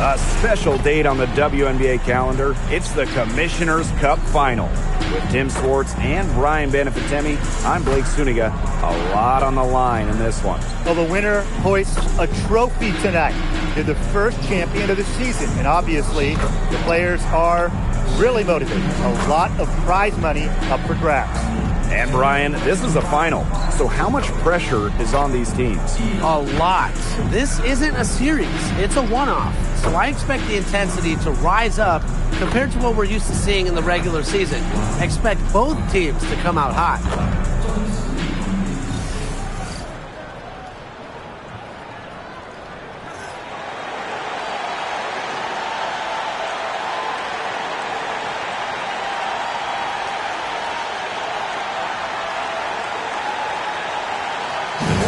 A special date on the WNBA calendar. It's the Commissioner's Cup Final. With Tim Swartz and Brian Benefitemi, I'm Blake Suniga. A lot on the line in this one. Well, the winner hoists a trophy tonight. They're the first champion of the season, and obviously the players are really motivated. A lot of prize money up for grabs. And Brian, this is a final. So how much pressure is on these teams? A lot. This isn't a series. It's a one-off. So I expect the intensity to rise up compared to what we're used to seeing in the regular season. I expect both teams to come out hot.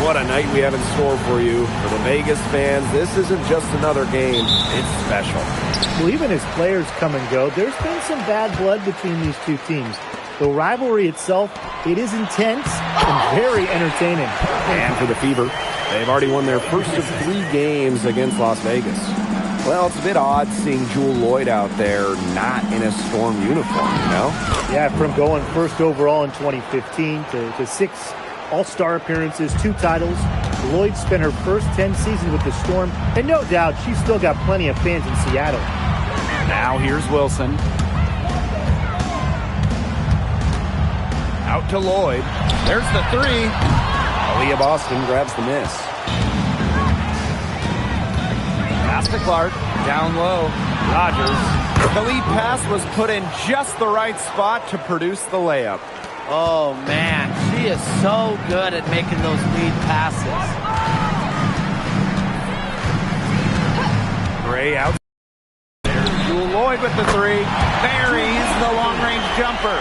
What a night we have in store for you. For the Vegas fans, this isn't just another game. It's special. Well, even as players come and go, there's been some bad blood between these two teams. The rivalry itself, it is intense and very entertaining. And for the Fever, they've already won their first of 3 games against Las Vegas. Well, it's a bit odd seeing Jewell Loyd out there not in a Storm uniform, you know? Yeah, from going first overall in 2015 to 6 All-Star appearances, 2 titles. Loyd spent her first 10 seasons with the Storm, and no doubt she's still got plenty of fans in Seattle. Now here's Wilson. Out to Loyd. There's the 3. Aaliyah Boston grabs the miss. Pass to Clark. Down low. Rogers. The lead pass was put in just the right spot to produce the layup. Oh, man. She is so good at making those lead passes. Gray out. There's Jewell Loyd with the 3. Buries the long-range jumper.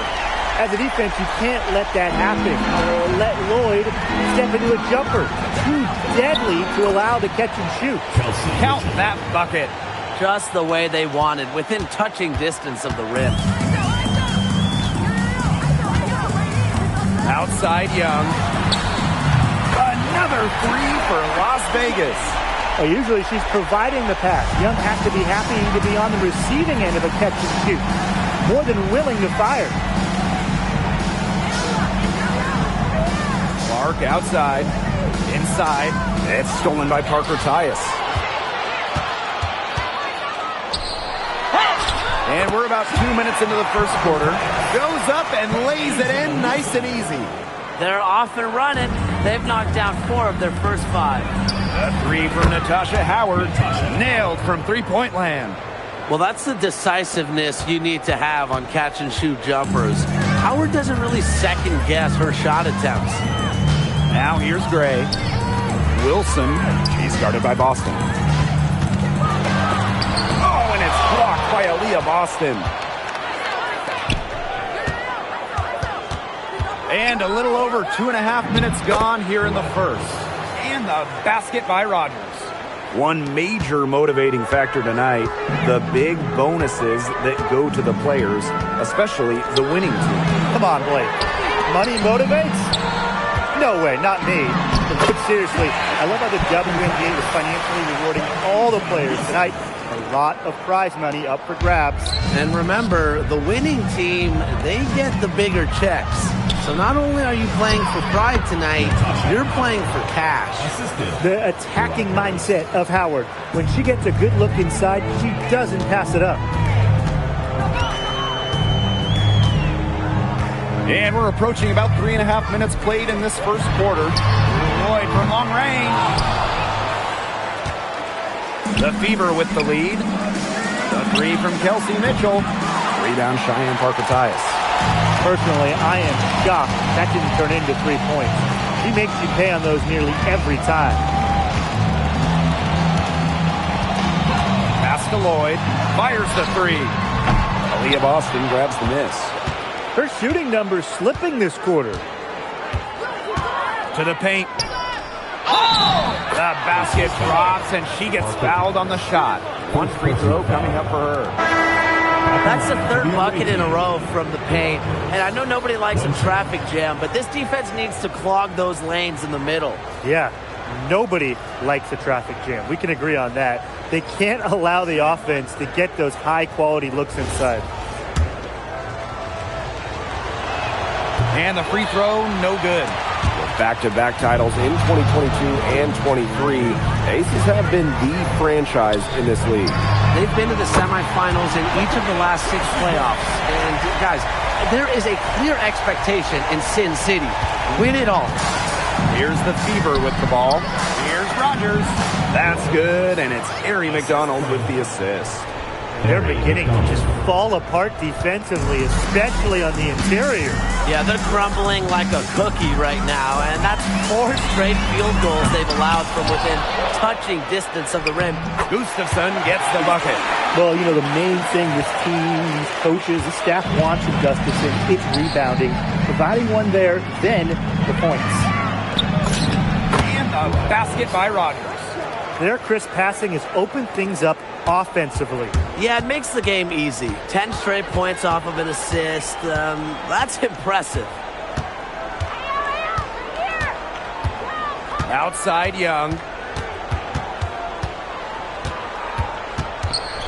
As a defense, you can't let that happen. Let Loyd step into a jumper. Too deadly to allow the catch and shoot. Count that bucket. Just the way they wanted, within touching distance of the rim. Outside Young. Another 3 for Las Vegas. Well, usually she's providing the pass. Young has to be happy to be on the receiving end of a catch and shoot. More than willing to fire. Clark outside. Inside. It's stolen by Parker Tyus. And we're about 2 minutes into the first quarter. Goes up and lays it in nice and easy. They're off and running. They've knocked down 4 of their first 5. A 3 from Natasha Howard. Nailed from three-point land. Well, that's the decisiveness you need to have on catch-and-shoot jumpers. Howard doesn't really second-guess her shot attempts. Now here's Gray. Wilson. She's guarded by Boston. Oh, and it's blocked by Aaliyah Boston. And a little over 2.5 minutes gone here in the first. And the basket by Rogers. One major motivating factor tonight, the big bonuses that go to the players, especially the winning team. Come on, Blake. Money motivates? No way, not me. But seriously, I love how the WNBA is financially rewarding all the players tonight. A lot of prize money up for grabs. And remember, the winning team, they get the bigger checks. So not only are you playing for pride tonight, you're playing for cash. The attacking mindset of Howard. When she gets a good look inside, she doesn't pass it up. And we're approaching about 3.5 minutes played in this first quarter. Loyd from long range. The Fever with the lead. The 3 from Kelsey Mitchell. Rebound Cheyenne Parker Tyus. Personally, I am shocked that didn't turn into 3 points. She makes you pay on those nearly every time. Pass to Loyd. Fires the 3. Aaliyah Boston grabs the miss. Her shooting numbers slipping this quarter. To the paint. Oh! The basket drops and she gets fouled on the shot. 1 free throw coming up for her. That's the 3rd bucket in a row from the paint. And I know nobody likes a traffic jam, but this defense needs to clog those lanes in the middle. Yeah, nobody likes a traffic jam. We can agree on that. They can't allow the offense to get those high-quality looks inside. And the free throw, no good. With back-to-back titles in 2022 and 23, Aces have been the franchise in this league. They've been to the semifinals in each of the last 6 playoffs. And, guys, there is a clear expectation in Sin City. Win it all. Here's the Fever with the ball. Here's Rogers. That's good, and it's Harry McDonald with the assist. They're beginning to just fall apart defensively, especially on the interior. Yeah, they're crumbling like a cookie right now, and that's 4 straight field goals they've allowed from within touching distance of the rim. Gustafson gets the bucket. Well, you know, the main thing this team, these coaches, the staff wants from Gustafson, it's rebounding. Providing one there, then the points. And a basket by Rogers. Their crisp passing has opened things up offensively. Yeah, it makes the game easy. 10 straight points off of an assist. That's impressive. Outside Young.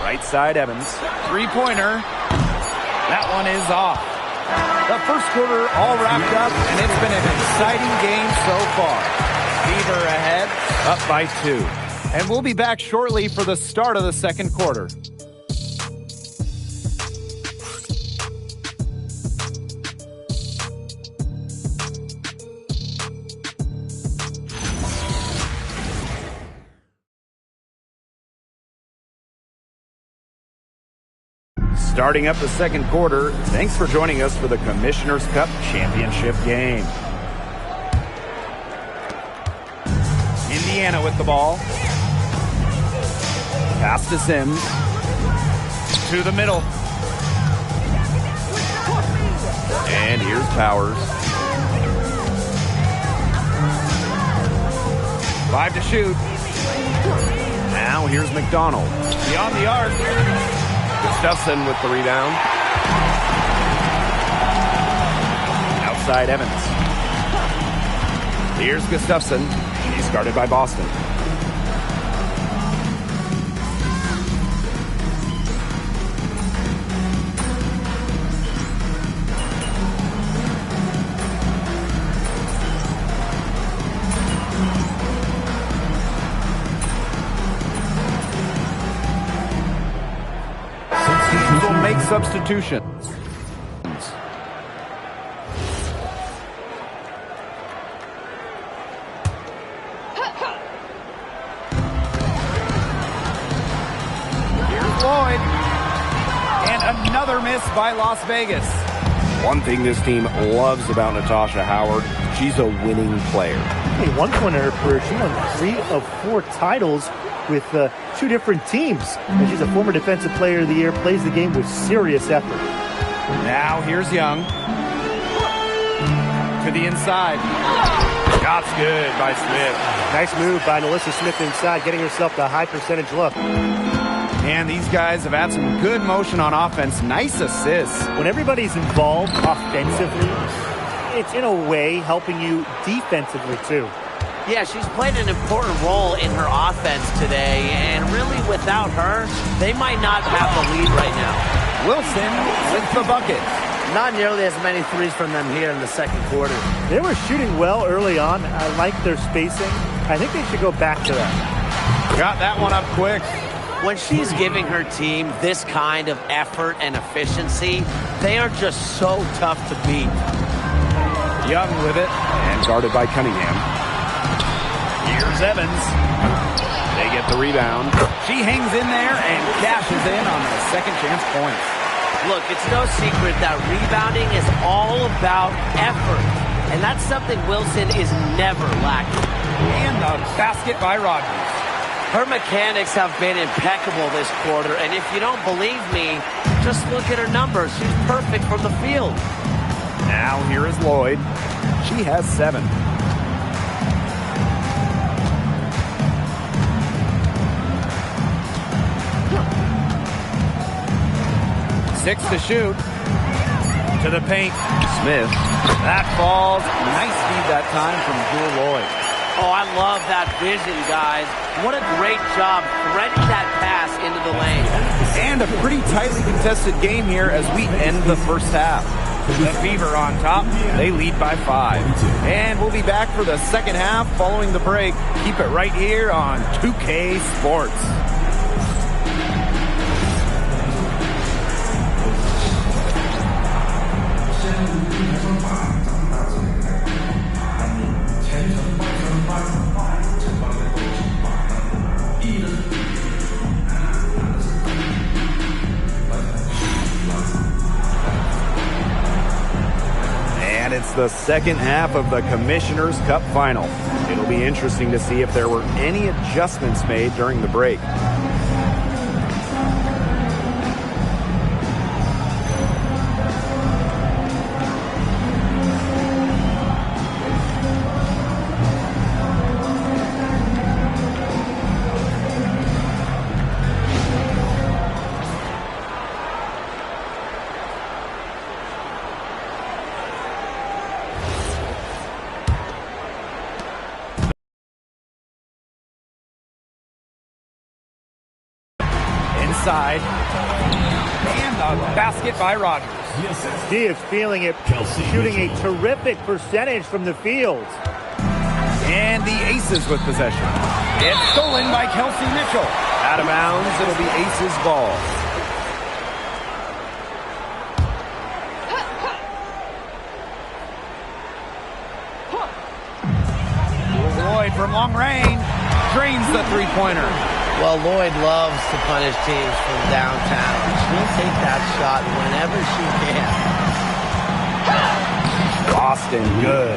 Right side Evans. Three-pointer. That one is off. The first quarter all wrapped up, and it's been an exciting game so far. Fever ahead, up by 2. And we'll be back shortly for the start of the second quarter. Starting up the second quarter, thanks for joining us for the Commissioner's Cup Championship game. Indiana with the ball. Pass to Sims. To the middle. And here's Powers. 5 to shoot. Now here's McDonald. Beyond the arc. Gustafson with the rebound. Outside Evans. Here's Gustafson. He's guarded by Boston. Will make substitutions. Here's Lloyd. And another miss by Las Vegas. One thing this team loves about Natasha Howard, she's a winning player. Hey, one point in her career, she won 3 of 4 titles with 2 different teams. And she's a former Defensive Player of the Year, plays the game with serious effort. Now here's Young. To the inside. Shot's good by Smith. Nice move by Melissa Smith inside, getting herself the high percentage look. And these guys have had some good motion on offense. Nice assists. When everybody's involved offensively, it's in a way helping you defensively too. Yeah, she's played an important role in her offense today, and really without her, they might not have the lead right now. Wilson with the bucket. Not nearly as many threes from them here in the second quarter. They were shooting well early on. I like their spacing. I think they should go back to that. Got that one up quick. When she's giving her team this kind of effort and efficiency, they are just so tough to beat. Young with it. And guarded by Cunningham. Here's Evans. They get the rebound. She hangs in there and cashes in on the second chance points. Look, it's no secret that rebounding is all about effort. And that's something Wilson is never lacking. And the basket by Rogers. Her mechanics have been impeccable this quarter, and if you don't believe me, just look at her numbers. She's perfect from the field. Now here is Lloyd. She has 7. Six to shoot. To the paint. Smith. That falls. Nice feed that time from Jewel Lloyd. Oh, I love that vision, guys. What a great job threading that pass into the lane. And a pretty tightly contested game here as we end the first half. The Fever on top. They lead by 5. And we'll be back for the second half following the break. Keep it right here on 2K Sports. And it's the second half of the Commissioner's Cup Final. It'll be interesting to see if there were any adjustments made during the break. Inside. And the basket by Rogers. He is feeling it, shooting a terrific percentage from the field. And the Aces with possession. It's stolen by Kelsey Mitchell. Out of bounds, it'll be Aces ball. Lloyd from long range drains the three-pointer. Well, Lloyd loves to punish teams from downtown. She'll take that shot whenever she can. Boston, good.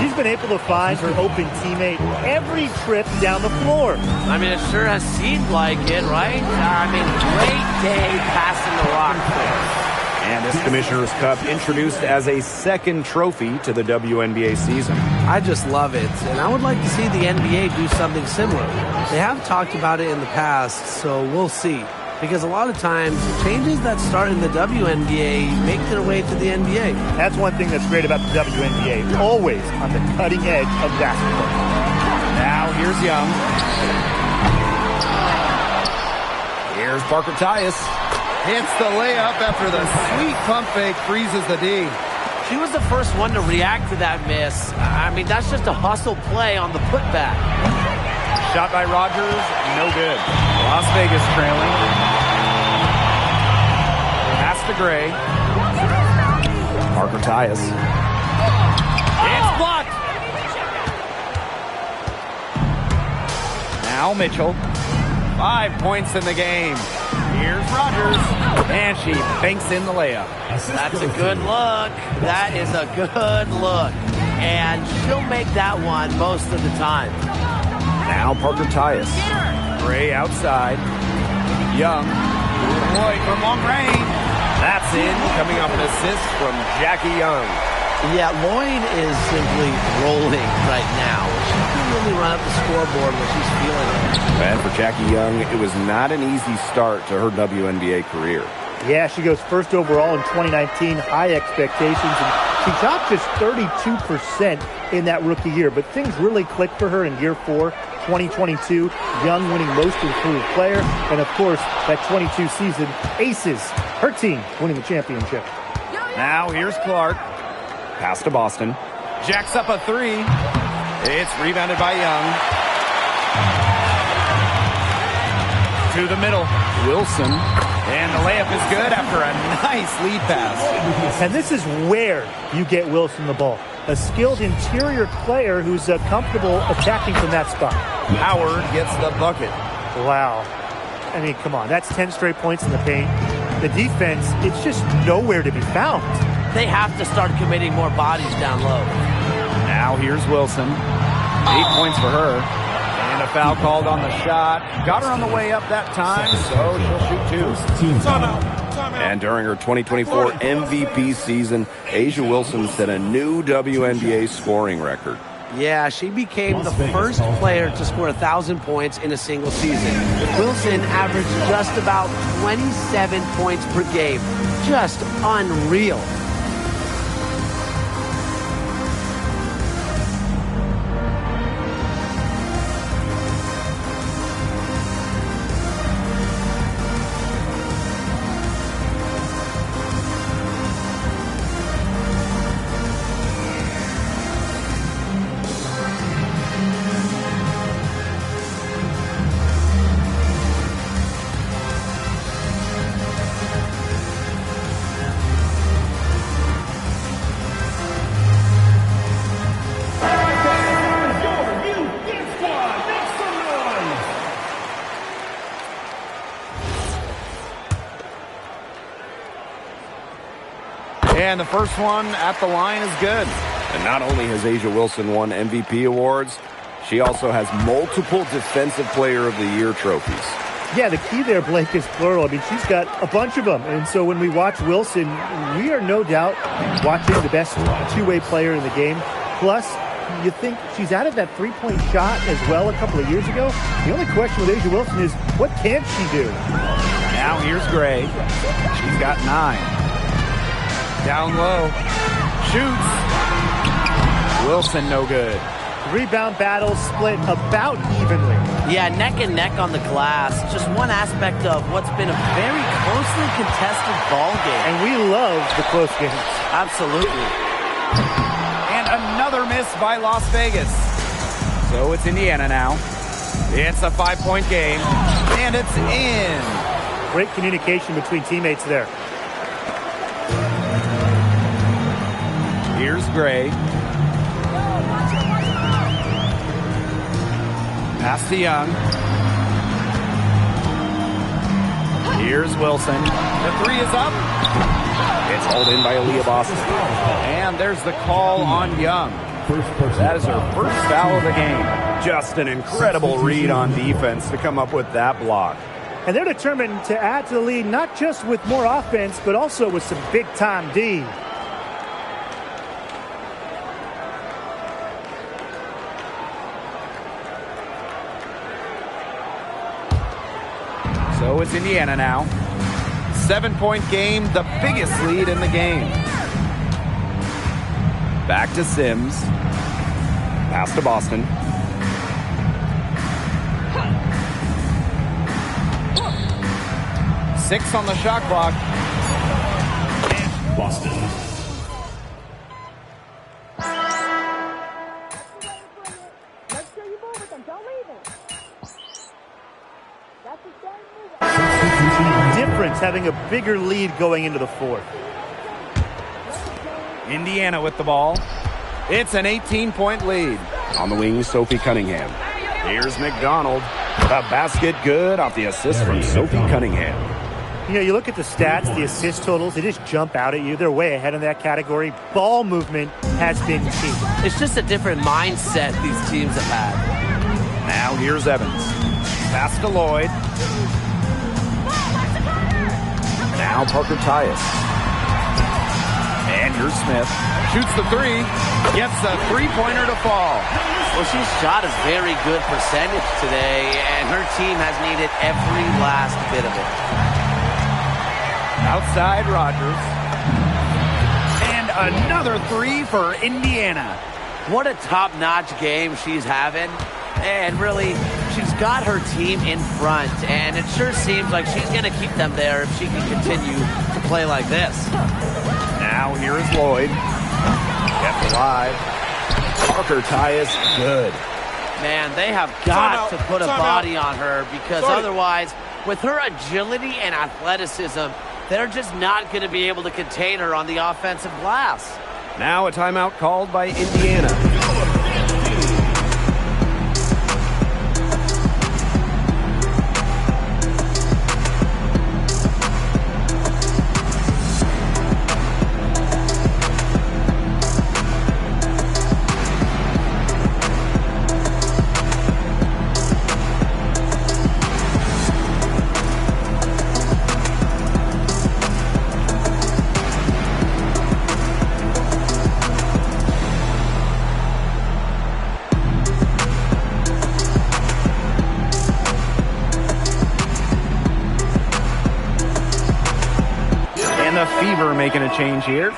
She's been able to find her open teammate every trip down the floor. I mean, it sure has seemed like it, right? I mean, great day passing the rock there. And this Commissioner's Cup introduced as a second trophy to the WNBA season. I just love it, and I would like to see the NBA do something similar. They have talked about it in the past, so we'll see. Because a lot of times, changes that start in the WNBA make their way to the NBA. That's one thing that's great about the WNBA. Always on the cutting edge of basketball. Now here's Young. Here's Parker Tyus. Hits the layup after the sweet pump fake freezes the D. She was the first one to react to that miss. I mean, that's just a hustle play on the putback. Shot by Rogers, no good. Las Vegas trailing. Pass to Gray. Parker Tyus. It's blocked. Now Mitchell. 5 points in the game. Here's Rogers. And she banks in the layup. That's a good look. That is a good look. And she'll make that one most of the time. Now Parker Tyus. Gray outside. Young. Lloyd from long range. That's in. Coming off an assist from Jackie Young. Yeah, Lloyd is simply rolling right now. She can really run up the scoreboard when she's feeling it. And for Jackie Young, it was not an easy start to her WNBA career. Yeah, she goes first overall in 2019, high expectations, and she shot just 32% in that rookie year. But things really clicked for her in year 4, 2022. Young winning most improved player, and of course, that 22 season, Aces, her team winning the championship. Now here's Clark. Pass to Boston. Jacks up a three. It's rebounded by Young. To the middle. Wilson. And the layup is good after a nice lead pass. And this is where you get Wilson the ball. A skilled interior player who's comfortable attacking from that spot. Howard gets the bucket. Wow. I mean, come on. That's 10 straight points in the paint. The defense, it's just nowhere to be found. They have to start committing more bodies down low. Now here's Wilson. 8 points for her. And a foul called on the shot. Got her on the way up that time, so she'll shoot 2. And during her 2024 MVP season, A'ja Wilson set a new WNBA scoring record. Yeah, she became the first player to score 1,000 points in a single season. Wilson averaged just about 27 points per game. Just unreal. And the first one at the line is good. And not only has A'ja Wilson won MVP awards, she also has multiple Defensive Player of the Year trophies. Yeah, the key there, Blake, is plural. I mean, she's got a bunch of them. And so when we watch Wilson, we are no doubt watching the best two-way player in the game. Plus, you think she's added that three-point shot as well a couple of years ago. The only question with A'ja Wilson is, what can't she do? Now here's Gray. She's got 9. Down low. Shoots. Wilson no good. Rebound battle split about evenly. Yeah, neck and neck on the glass. Just one aspect of what's been a very closely contested ball game. And we love the close games. Absolutely. And another miss by Las Vegas. So it's Indiana now. It's a 5-point game. And it's in. Great communication between teammates there. Here's Gray. Pass to Young. Here's Wilson. The 3 is up. It's hauled in by Aaliyah Boston. And there's the call on Young. That is her first foul of the game. Just an incredible read on defense to come up with that block. And they're determined to add to the lead, not just with more offense, but also with some big-time D. So it's Indiana now. 7-point game, the biggest lead in the game. Back to Sims. Pass to Boston. Six on the shot clock. Boston. Difference having a bigger lead going into the fourth. Indiana with the ball. It's an 18-point lead. On the wing, Sophie Cunningham. Here's McDonald. The basket good off the assist from Sophie Cunningham. You know, you look at the stats, the assist totals, they just jump out at you. They're way ahead in that category. Ball movement has been key. It's just a different mindset these teams have had. Now here's Evans. Pass to Lloyd. Now Parker Tyus. And here's Smith. Shoots the 3. Gets the three-pointer to fall. Well, she shot a very good percentage today, and her team has needed every last bit of it. Outside Rogers. And another 3 for Indiana. What a top-notch game she's having. And really, she's got her team in front, and it sure seems like she's going to keep them there if she can continue to play like this. Now here is Lloyd. Kept alive. Parker Tyus, good. Man, they have got to put a body on her because otherwise, with her agility and athleticism, they're just not going to be able to contain her on the offensive glass. Now a timeout called by Indiana. The Fever making a change here.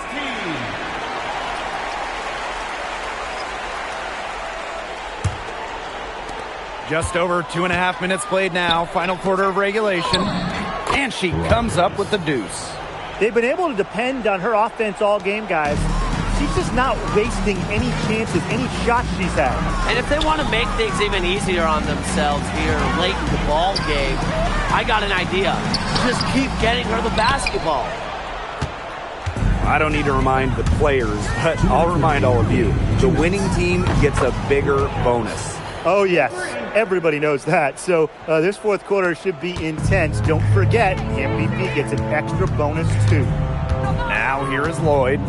Just over 2.5 minutes played now. Final quarter of regulation. And she comes up with the deuce. They've been able to depend on her offense all game, guys. She's just not wasting any chances, any shots she's had. And if they want to make things even easier on themselves here late in the ball game, I got an idea. Just keep getting her the basketball. I don't need to remind the players, but I'll remind all of you. The winning team gets a bigger bonus. Oh, yes. Everybody knows that. So this fourth quarter should be intense. Don't forget, the MVP gets an extra bonus, too. Now Now here is Lloyd.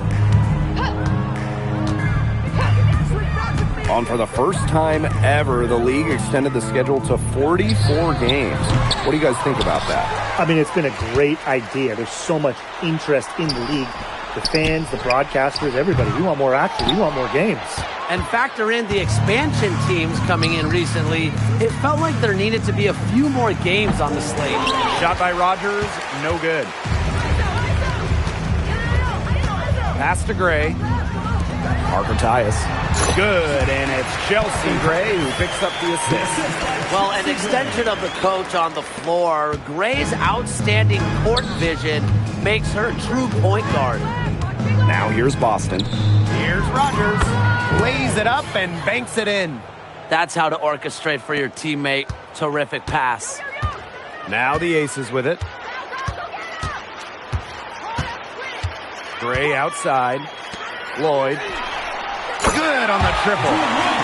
On for the first time ever, the league extended the schedule to 44 games. What do you guys think about that? I mean, it's been a great idea. There's so much interest in the league. The fans, the broadcasters, everybody. We want more action. We want more games. And factor in the expansion teams coming in recently, it felt like there needed to be a few more games on the slate. Shot by Rogers, no good. Pass to Gray. Parker Tyus. Good, and it's Chelsea Gray who picks up the assist. Well, an extension of the coach on the floor, Gray's outstanding court vision makes her a true point guard. Now here's Boston. Here's Rogers. Lays it up and banks it in. That's how to orchestrate for your teammate. Terrific pass. Now the Aces with it. Gray outside. Lloyd. Good on the triple.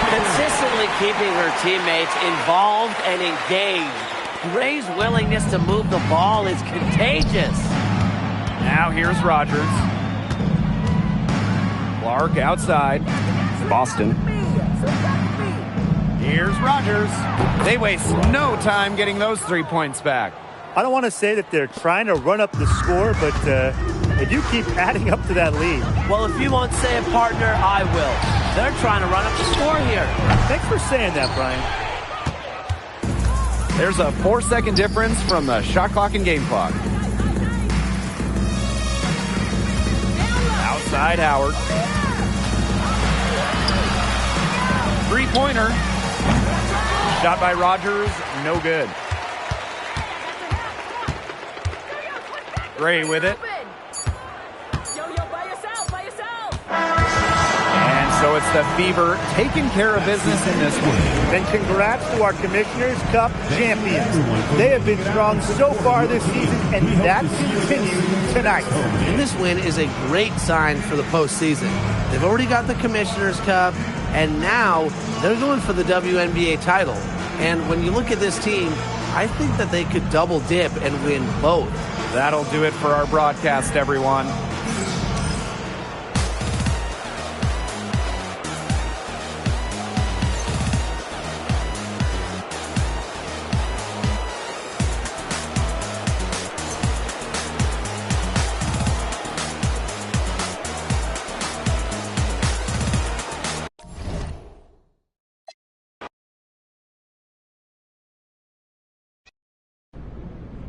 Consistently keeping her teammates involved and engaged. Gray's willingness to move the ball is contagious. Now here's Rogers. Clark outside. Boston. Here's Rogers. They waste no time getting those 3 points back. I don't want to say that they're trying to run up the score, but they do keep adding up to that lead. Well, if you won't say it, partner, I will. They're trying to run up the score here. Thanks for saying that, Brian. There's a 4-second difference from the shot clock and game clock. Outside Howard. Three-pointer. Shot by Rogers, no good. Gray with it. And so it's the Fever taking care of business in this one. Then congrats to our Commissioner's Cup champions. They have been strong so far this season, and that continues tonight. And this win is a great sign for the postseason. They've already got the Commissioner's Cup, and now they're going for the WNBA title. And when you look at this team, I think that they could double dip and win both. That'll do it for our broadcast, everyone.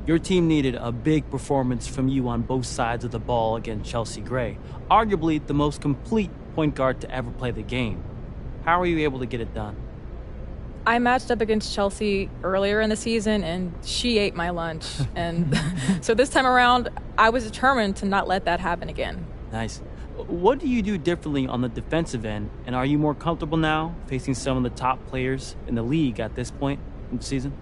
Your team needed a big performance from you on both sides of the ball against Chelsea Gray, arguably the most complete point guard to ever play the game. How were you able to get it done? I matched up against Chelsea earlier in the season, and she ate my lunch. And so this time around, I was determined to not let that happen again. Nice. What do you do differently on the defensive end, and are you more comfortable now facing some of the top players in the league at this point in the season?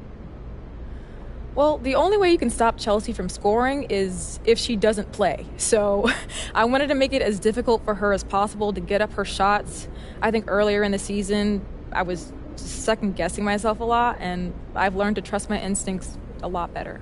Well, the only way you can stop Chelsea from scoring is if she doesn't play. So I wanted to make it as difficult for her as possible to get up her shots. I think earlier in the season, I was second-guessing myself a lot, and I've learned to trust my instincts a lot better.